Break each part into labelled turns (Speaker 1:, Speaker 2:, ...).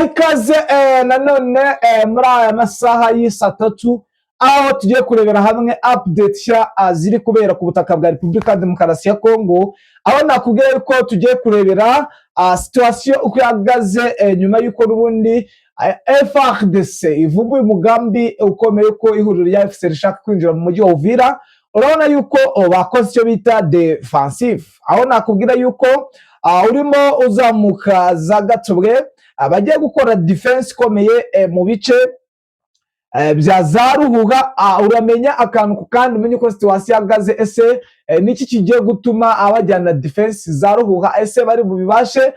Speaker 1: tubaha ikaze nanone muri aya masaha y'isatatu aho tugiye kurebera hamwe update nshya ziri kubera ku butaka bwa Repubulika Demokarasi ya Kongo, aho nakubwiye ko tugiye kurebera situation uko ihagaze nyuma y'uko n'ubundi FARDC ivumbuye umugambi ukomeye ko ihuriro rya FCR rishaka kwinjira mu mujyi wa Uvira. Urabona yuko bakoze icyo bita defensive, aho nakubwira yuko urimo uzamuka za Gatobwe bagiye gukora defense ikomeye mu bice bya za Ruhuha. Uramenya akantu ku kandi umenye ko situation ihagaze, ese niki kigiye gutuma abajyana defense za Ruhuha, ese bari bubibashe?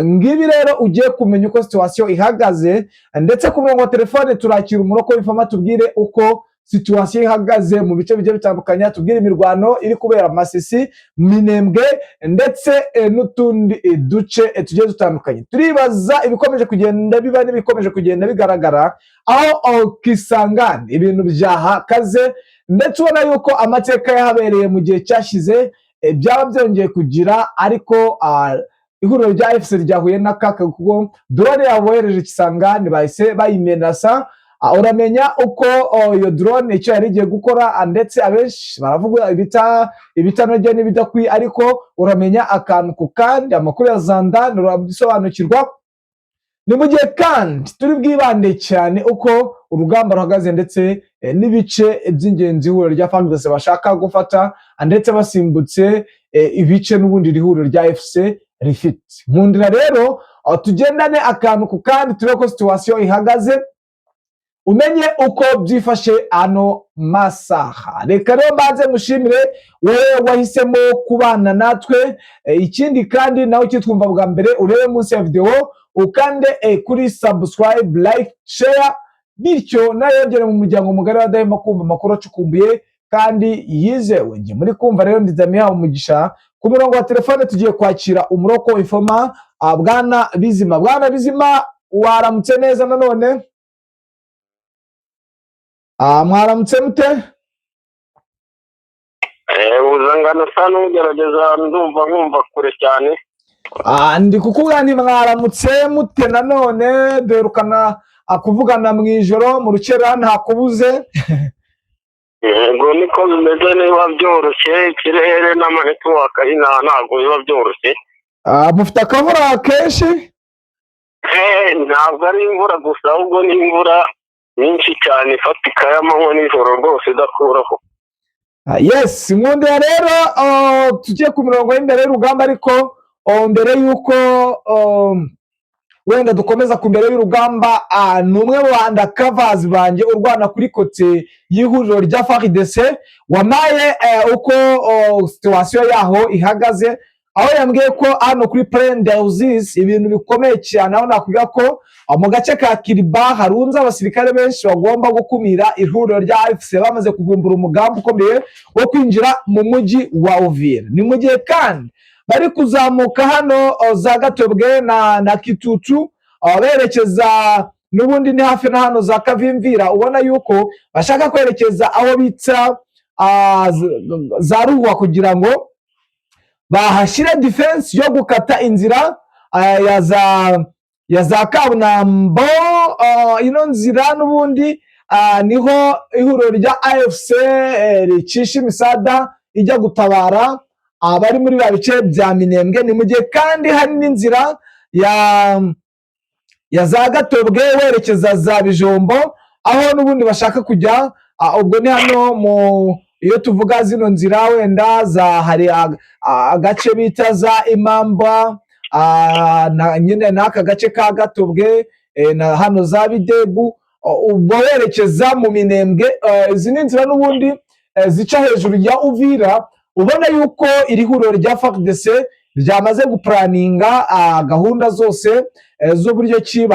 Speaker 1: Ngibi rero ugiye kumenya uko situation ihagaze, ndetse ku murongo wa telefone turakira umuroko w'ifama tubwire uko situation ihagaze mu bice bigiye bitandukanye, tubwire imirwano iri kubera Masisi, Minembwe ndetse n'utundi duce tugiye dutandukanye. Turibaza ibikomeje kugenda biba n'ibikomeje kugenda bigaragara aho Kisangani ibintu byahakaze, ndetse ubona yuko amateka yahabereye mu gihe cyashize byaba byongeye kugira, ariko ihuriro rya FCR ryahuye n'akaga kuko drone yabohereje Kisangani bahise bayimenasa. Uramenya uko iyo drone icyo yari igiye gukora, ndetse abenshi baravuga ibitanogeye n'ibidakwiye, ariko uramenya akantu ku kandi amakuru ya Zandani urabisobanukirwa. Ni mu gihe kandi turi bwibande cyane uko urugamba ruhagaze, ndetse n'ibice by'ingenzi ihuriro rya FARDC bashaka gufata, ndetse basimbutse ibice n'ubundi ihuriro rya FC rifite. Nkundira rero tugendane akantu ku kandi turebe ko situation ihagaze, umenye uko byifashe ano masaha. Reka rero mbanze mushimire wowe wahisemo kubana natwe. Ikindi kandi nawe kitwumva bwa mbere urebe munsi ya video ukande kuri subscribe, like, share, bityo nayongere mu muryango mugari wadahema kumva amakuru acukumbuye kandi yizewe. Nge muri kumva rero ndizamiha umugisha. Ku murongo wa telefone tugiye kwakira umuroko w'ifoma Bwana Bizima. Bwana Bizima, waramutse neza nanone? Mwaramutse mute?
Speaker 2: Uzangana sana ugerageza ndumva nkumva kure cyane.
Speaker 1: Ndi kukubwira nti mwaramutse mute nanone, derukana akuvugana mu ijoro mu rukera ntakubuze.
Speaker 2: Ngo niko bimeze, niba byoroshye ikirere n'amanetwork ntabwo biba byoroshye.
Speaker 1: Mufite akavura kenshi?
Speaker 2: Ntabwo ari imvura gusa, ahubwo ni imvura nyinshi cyane ifatika y'amanywa n'ijoro rwose idakuraho.
Speaker 1: Yes, nkundira rero tugiye ku mirongo y'imbere y'urugamba, ariko mbere y'uko wenda dukomeza ku mbere y'urugamba, n'umwe mu bandakavazi banjye urwana kuri kote y'ihuriro rya FARDC wamaye uko situation yaho ihagaze, aho yambwiye ko hano kuri Plaine d'Auzis ibintu bikomeye cyane, aho nakubwira ko mu gace ka Kiriba harunze abasirikare benshi bagomba gukumira ihuriro rya FCR bamaze kuvumbura umugambi ukomeye wo kwinjira mu mujyi wa Uvira. Ni mu gihe kandi bari kuzamuka hano za Gatobwe na Kitutu berekeza n'ubundi ni hafi na hano za Kavimvira, ubona yuko bashaka kwerekeza aho bita za Ruhuha kugira ngo bahashyire defense yo gukata inzira ya za Kabunambo. Ino nzira n'ubundi niho ihuriro rya AFC ricisha imisada ijya gutabara abari muri ba bice bya Minembwe. Ni mu gihe kandi hari n'inzira ya za Gatobwe werekeza za Bijombo, aho n'ubundi bashaka kujya. Ubwo ni hano iyo tuvuga zino nzira wenda hari agace bita za Imamba, nyine n'aka gace ka Gatobwe na hano za Bidegu, ubwo werekeza mu Minembwe. Izi ni inzira n'ubundi zica hejuru ya Uvira. Ubona yuko iri huriro rya FARDC ryamaze guplaninga gahunda zose z'uburyo ki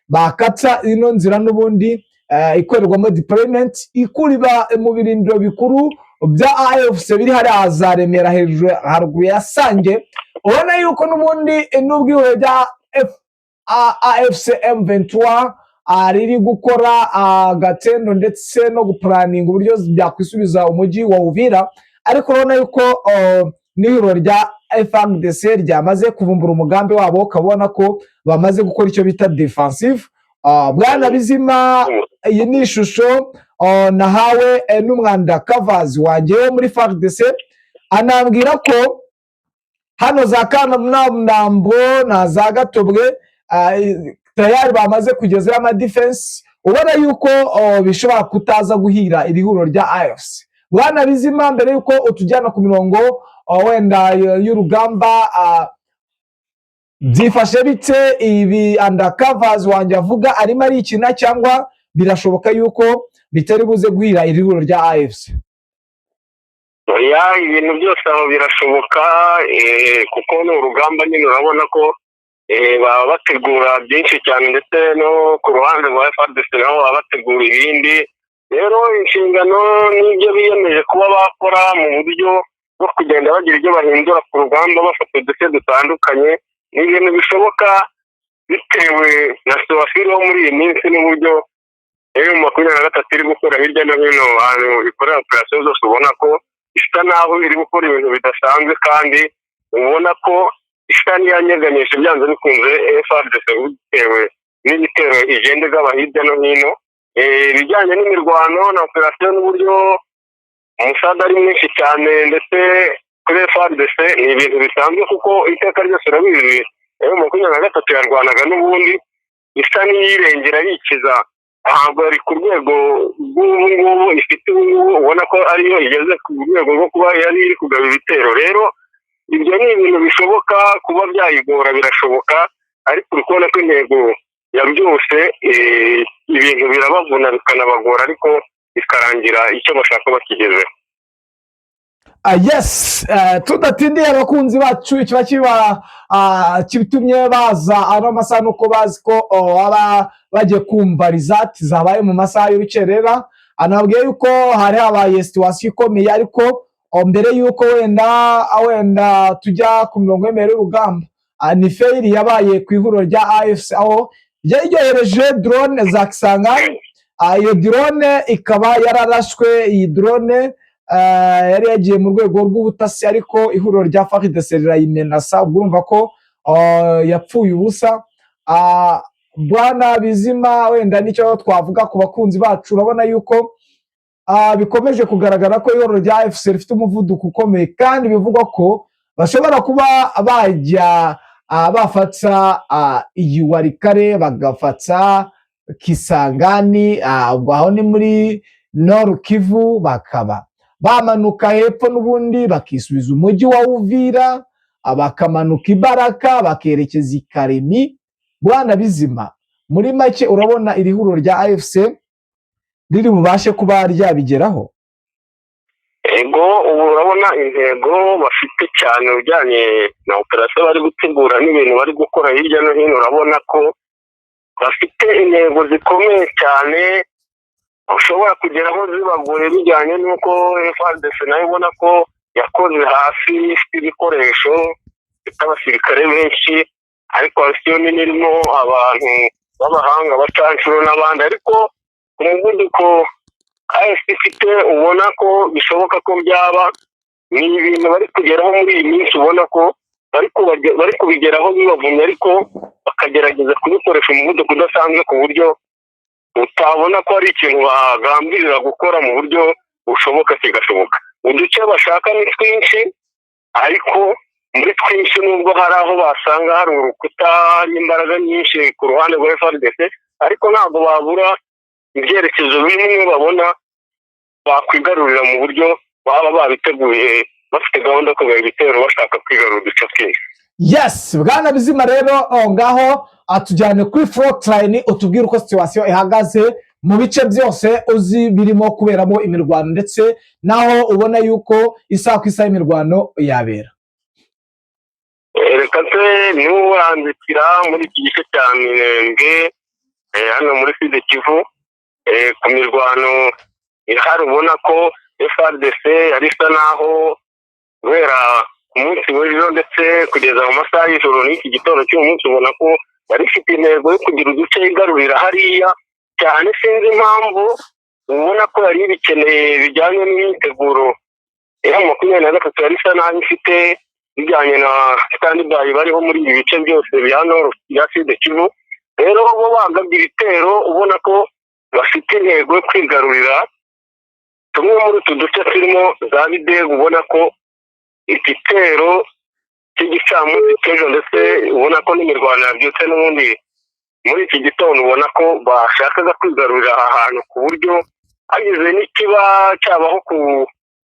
Speaker 1: bakata ino nzira n'ubundi ikorerwamo deployment ikuriba mu birindiro bikuru bya AFC biri hari za Remera hejuru haruguru ya Sange. Ubona yuko n'ubundi n'ubwihuriro rya AFC M23 riri gukora gatendo ndetse no guplaninga uburyo byakwisubiza umujyi wa Uvira, ariko urabona yuko n'ihuriro rya FARDC ryamaze kuvumbura umugambi wabo, ukabona ko bamaze gukora icyo bita defensive. Bwana Bizima, iyi ni ishusho nahawe n'umwanda kavazi wanjye wo muri FARDC, anambwira ko hano za Kanamnambo na za Gatobwe tayari bamaze kugezaho amadefense, ubona yuko bishobora kutaza guhira iri huriro rya AFC. Bwana Bizima, mbere yuko utujyana ku mirongo wenda y'urugamba, byifashe bite ibi undercovers wanjye avuga, arimo arikina cyangwa birashoboka yuko bitari buze guhira iri huriro rya AFC?
Speaker 2: Ibintu byose aho birashoboka, kuko ni urugamba nyine urabona ko baba bategura byinshi cyane, ndetse no ku ruhande rwa FARDC nabo baba bategura ibindi. Rero inshingano n'ibyo biyemeje kuba bakora mu buryo bwo kugenda bagira ibyo bahindura ku rugamba bafata uduce dutandukanye, ni ibintu bishoboka bitewe na situwasiyo wo muri iyi minsi n'uburyo M23 iri gukora hirya no hino ahantu ikorera operasiyo zose, ubona ko isa naho iri gukora ibintu bidasanzwe, kandi ubona ko isa n'iyanyeganisha byanze bikunze FARDC bitewe n'ibitero igenda igaba hirya no hino. Ibijyanye n'imirwano na operasiyo n'uburyo umusada ari mwinshi cyane ndetse kuri FARDC ni ibintu bisanzwe, kuko iteka ryose urabizi M23 yarwanaga n'ubundi isa n'iyirengera yikiza, ntabwo ari ku rwego rw'ubu ngubu ifite ubu ngubu, ubona ko ariyo igeze ku rwego rwo kuba yari iri kugaba ibitero. Rero ibyo ni ibintu bishoboka kuba byayigora, birashoboka, ariko uri kubona ko intego ya byose ibintu birabavuna bikanabagora, ariko bikarangira icyo bashaka bakigezeho.
Speaker 1: Yes, tudatindiye abakunzi bacu, kiba kitumye baza ano masaha nuko bazi ko baba bagiye kumva result zabaye mu masaha y'urukerera. Anabwiye yuko hari habaye situation ikomeye, ariko mbere yuko wenda tujya ku mirongo y'imere y'urugamba, ni fail yabaye ku ihuriro rya AFC, aho ryohereje drone za Kisangani. Iyo drone ikaba yararashwe, iyi drone yari yagiye mu rwego rw'ubutasi, ariko ihuriro rya FARDC rirayimenasa, urumva ko yapfuye ubusa. Bwana Bizima, wenda nicyo twavuga ku bakunzi bacu, urabona yuko bikomeje kugaragara ko ihuriro rya AFC rifite umuvuduko ukomeye, kandi bivugwa ko bashobora kuba bajya bafata iyi Warikare, bagafata Kisangani, ubwo aho ni muri Nord Kivu, bakaba bamanuka hepfo n'ubundi bakisubiza umujyi wa Uvira, bakamanuka Ibaraka bakerekeza i Karemi. Bwana Bizima, muri make urabona iri huriro rya AFC riri bubashe kuba ryabigeraho?
Speaker 2: Ego, ubu urabona intego bafite cyane ujyanye na operasiyo bari gutegura n'ibintu bari gukora hirya no hino, urabona ko bafite intego zikomeye cyane ushobora kugeraho zibagoye, bijyanye n'uko FARDC nayo ubona ko yakoze hasi, ifite ibikoresho, ifite abasirikare benshi, ariko hasiyo nini irimo abantu b'abahanga bacanshuro n'abandi, ariko ku muvuduko AFC ifite ubona ko bishoboka ko byaba ni ibintu bari kugeraho muri iyi minsi, ubona ko bari kubigeraho bibavumye, ariko bakagerageza kubikoresha umuvuduko udasanzwe, ku buryo utabona ko ari ikintu bagambirira gukora mu buryo bushoboka kigashoboka. Uduce bashaka ni twinshi, ariko muri twinshi nubwo hari aho basanga hari urukuta n'imbaraga nyinshi ku ruhande rwa FARDC, ariko ntabwo babura ibyerekezo bimwe babona bakwigarurira mu buryo baba babiteguye, bafite gahunda yo kugaba ibitero bashaka kwigarura uduce twinshi.
Speaker 1: Yes, Bwana Bizima, rero ngaho atujyane kuri frontline, utubwire uko situation ihagaze mu bice byose uzi birimo kuberamo imirwano, ndetse naho ubona yuko isaha ku isaha imirwano yabera.
Speaker 2: Reka se niwandikira muri iki gice cya Minembwe hano muri Sud Kivu, ku mirwano ihari ubona ko FARDC yari isa naho guhera ku munsi w'ejo ndetse kugeza mu masaha y'ijoro n'iki gitondo cy'uyu munsi, ubona ko yari ifite intego yo kugira uduce igarurira hariya cyane. Sinzi impamvu ubona ko yari ibikeneye bijyanye n'imyiteguro M23 yari isa naho ifite bijyanye na standby bariho muri ibi bice byose bya Nord ya Sud Kivu. Rero bo bagabye ibitero ubona ko bafite intego yo kwigarurira tumwe muri utu duce turimo za Bidego. Ubona ko igitero cy'igicamunsi cy'ejo ndetse ubona ko n'imirwano yabyutse n'ubundi muri iki gitondo, ubona ko bashakaga kwigarurira aha hantu ku buryo hagize n'ikiba cyabaho ku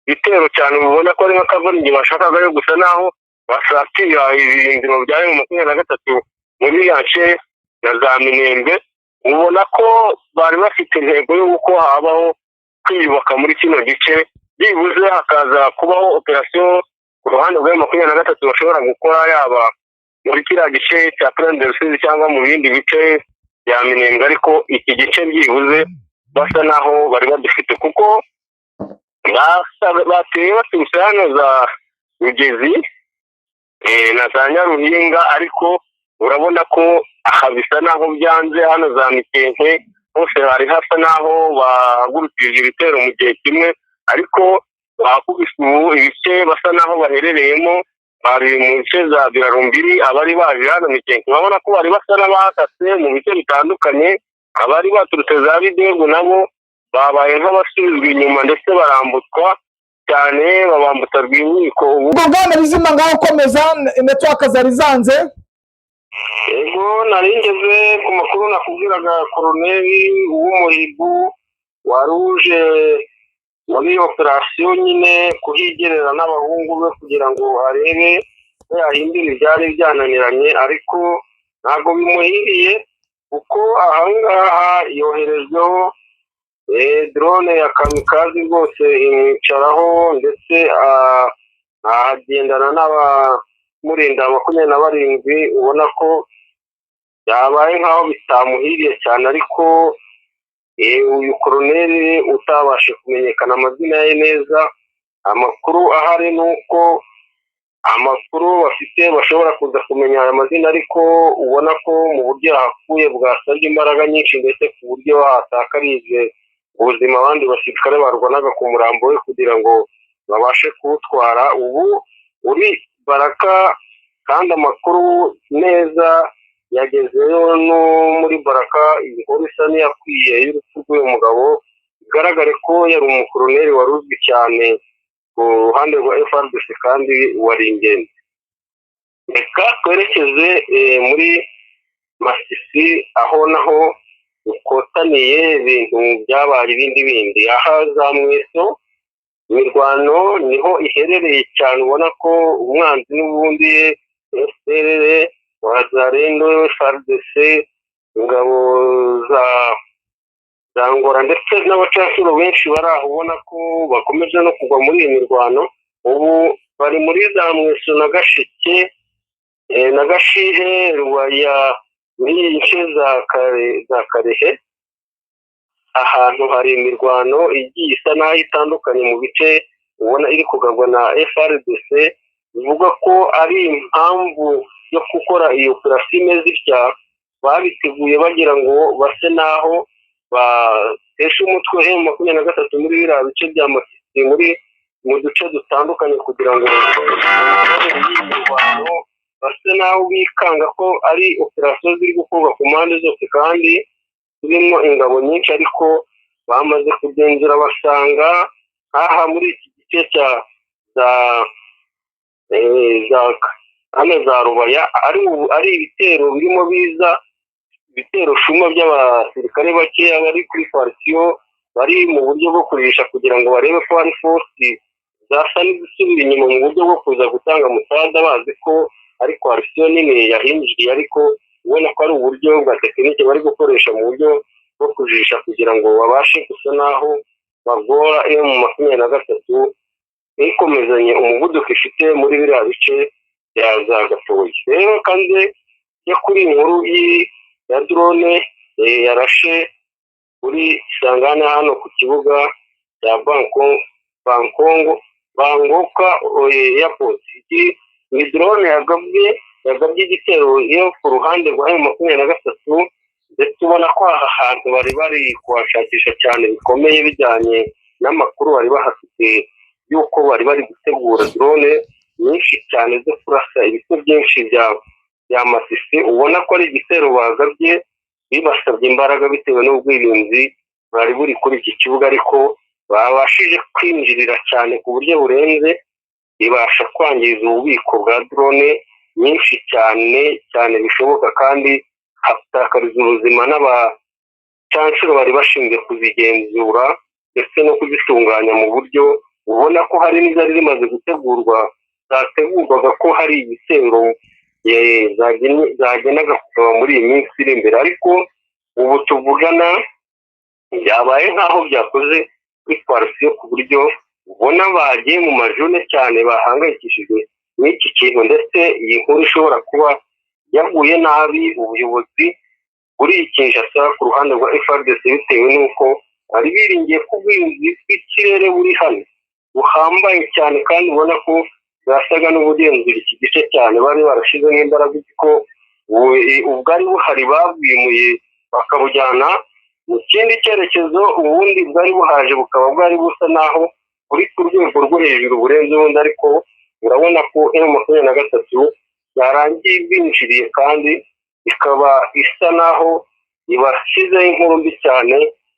Speaker 2: bitero cyane. Ubona ko ari nk'akavuringi bashakaga yo gusa naho basatira ibirindiro bya M23 muri yace na za Minembwe. Ubona ko bari bafite intego y'uko habaho kwiyubaka muri kino gice, byibuze hakaza kubaho operasiyo ku ruhande rwa M23 bashobora gukora, yaba muri kiriya gice cya Prendersi cyangwa mu bindi bice bya Minembwe. Ariko iki gice byibuze basa naho bari badufite, kuko bateye baturutse hano za Rugezi na za Nyaruhinga, ariko urabona ko aha bisa naho byanze. Hano za Mikenke hose hari hasa naho bagurukije ibitero mu gihe kimwe, ariko bakubise ubu ibice basa naho baherereyemo bari mu bice za Birarumbiri. Abari baje hano Mikenke babona ko bari basa n'abahakase mu bice bitandukanye. Abari baturutse za Bidego nabo babaye nk'abasubizwa inyuma ndetse barambutswa cyane, babambutsa rw'inkiko.
Speaker 1: ubwo bwana bizima ngaho komeza, network zari zanze.
Speaker 2: Ego naringeze ku makuru nakubwiraga, Koloneli w'umuhibu waruje muri operasiyo nyine kuhigerera n'abahungu be kugira ngo arebe ko yahindura ibyari byananiranye, ariko ntabwo bimuhiriye, kuko ahangaha yoherejweho drone ya kamikazi rwose imwicaraho, ndetse ahagendana n'abamurinda 27. ubona ko yabaye nkaho bitamuhiriye cyane, ariko uyu Koloneli utabashe kumenyekana amazina ye neza, amakuru ahari ni uko amakuru bafite bashobora kuza kumenya aya mazina, ariko ubona ko mu buryo yahakuye bwasabye imbaraga nyinshi, ndetse ku buryo hatakarize ubuzima abandi basirikare barwanaga ku murambo we kugira ngo babashe kuwutwara. Ubu uri Baraka, kandi amakuru neza yagezeyo no muri Baraka. Inkuru isa n'iyakwiye y'urupfu rw'uyu mugabo, bigaragare ko yari umukoloneli wari uzwi cyane ku ruhande rwa FARDC kandi wari ingenzi. Reka twerekeze muri Masisi, aho naho ukotaniye ibintu byabaye ibindi. Aha za Mweso imirwano niho iherereye cyane, ubona ko umwanzi n'ubundi FDLR, Wazalendo, FARDC, ingabo za Angola ndetse n'abacashuro benshi bari aho, ubona ko bakomeje no kugwa muri iyi mirwano. Ubu bari muri za Mweso na Gasheke na Gashihe, Rubaya, n'ibice za Karehe. Ahantu hari imirwano igiye isa naho itandukanye mu bice ubona iri kugabwa na FARDC. bivuga ko ari impamvu yo gukora iyo operasiyo imeze itya, babiteguye bagira ngo base naho bateshe umutwe M23 muri biriya bice bya Masisi mu duce dutandukanye, kugira ngo base naho bikanga ko ari operasiyo ziri gukorwa ku mpande zose kandi zirimo ingabo nyinshi, ariko bamaze kugenzura basanga aha muri iki gice cya za Rubaya ari ibitero birimo biza ibitero shuma by'abasirikare bakeya bari kuri farisiyo, bari mu buryo bwo kurisha kugira ngo barebe ko hari force zasa n'izisubira inyuma mu buryo bwo kuza gutanga musaada, bazi ko ari farisiyo nini yahinjiye, ariko ubona ko ari uburyo bwa tekinike bari gukoresha mu buryo bwo kujisha kugira ngo babashe gusa naho bagora M23 ikomezanye umuvuduko ifite muri biriya bice bya za Gatoyi. Rero kandi yo kuri inkuru ya drone yarashe kuri Sangana hano ku kibuga cya Bangoka Airport. Ni drone yagabye igitero yo ku ruhande rwa M23, ndetse ubona ko aha hantu bari kuhashakisha cyane bikomeye bijyanye n'amakuru bari bahafite yuko bari gutegura drone nyinshi cyane zo kurasa ibice byinshi bya Masisi, ubona ko ari igitero bagabye bibasabye imbaraga bitewe n'ubwirinzi bari buri kuri iki kibuga, ariko babashije kwinjirira cyane ku buryo burenze, ibasha kwangiza ububiko bwa drone nyinshi cyane bishoboka, kandi hatakariza ubuzima n'abacancuro bari bashinzwe kuzigenzura ndetse no kuzitunganya mu buryo ubona ko hari n'izari zimaze zategurwaga ko hari igitero zagenaga kuva muri iyi minsi iri imbere, ariko ubu tuvugana byabaye nk'aho byakoze kwitwarasiyo ku buryo ubona bagiye mu majune cyane, bahangayikishijwe n'iki kintu, ndetse iyi nkuru ishobora kuba yaguye nabi ubuyobozi buri Kinshasa ku ruhande rwa FARDC, bitewe n'uko bari biringiye ko ubwirinzi bw'ikirere buri hano buhambaye cyane, kandi ubona ko bwasaga n'ubugenzura iki gice cyane, bari barashizemo imbaraga ko ubwari buhari babwimuye bakabujyana mu kindi cyerekezo, ubundi bwari buhaje bukaba bwari busa naho buri ku rwego rwo hejuru burenze ubundi, ariko urabona ko M23 yarangiye ibinjiriye kandi ikaba isa naho ibashyizeho inkuru mbi cyane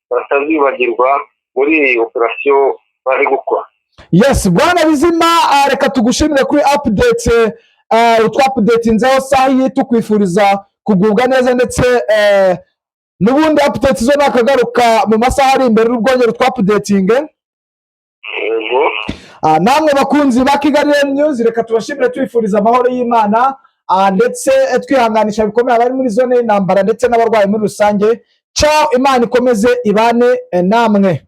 Speaker 2: batazibagirwa muri iyi operasiyo bari gukora.
Speaker 1: Yes, bwana Bizima, reka tugushimire kuri update utwapudetinzeho sahi, tukwifuriza kugubwa neza, ndetse n'ubundi update zo nakagaruka mu masaha ari imbere n'ubwongere twapudetinge.
Speaker 2: Yego.
Speaker 1: Namwe bakunzi ba Kigali News, reka tubashimire tubifuriza amahoro y'Imana, ndetse twihanganisha bikomeye abari muri zone y'intambara ndetse n'abarwayi muri rusange. Ciao, Imana ikomeze ibane namwe.